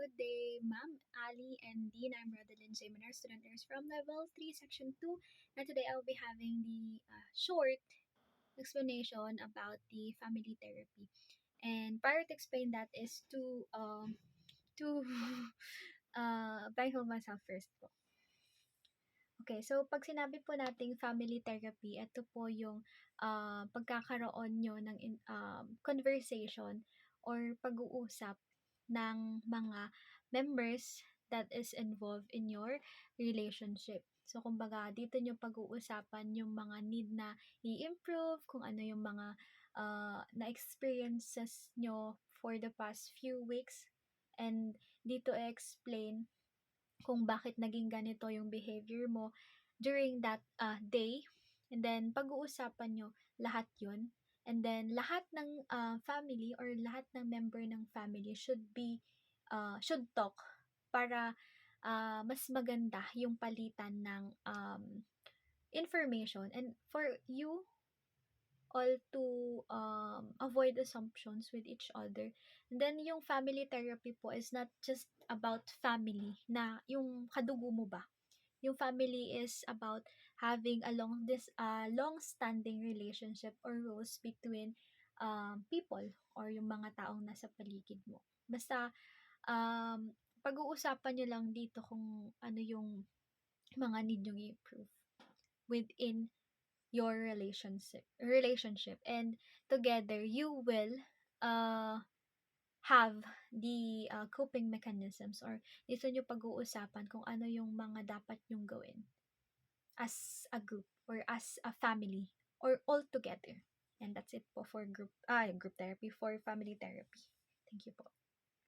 good day, Ma'am Ali and Dean. I'm Rodelyn Jiminar, student nurse from Level 3, Section 2. And today I'll be having the short explanation about the family therapy. And prior to explain that is to bridle myself first po. Okay, so pag sinabi po nating family therapy, ito po yung pagkakaroon nyo ng conversation or pag-uusap ng mga members that is involved in your relationship. So, kumbaga, dito nyo pag-uusapan yung mga need na i-improve, kung ano yung mga na-experiences nyo for the past few weeks. And dito i-explain kung bakit naging ganito yung behavior mo during that day. And then, pag-uusapan nyo lahat yun. And then, lahat ng family or lahat ng member ng family should talk para mas maganda yung palitan ng information. And for you all to avoid assumptions with each other. And then, yung family therapy po is not just about family na yung kadugo mo ba. Yung family is about having a long-standing relationship or roles between people or yung mga taong nasa paligid mo. Basta, pag-uusapan nyo lang dito kung ano yung mga need nyong i-improve within your relationship, and together you will have the coping mechanisms, or dito nyo pag-uusapan kung ano yung mga dapat nyong gawin as a group or as a family or all together. And that's it po for group therapy, for family therapy. Thank you po.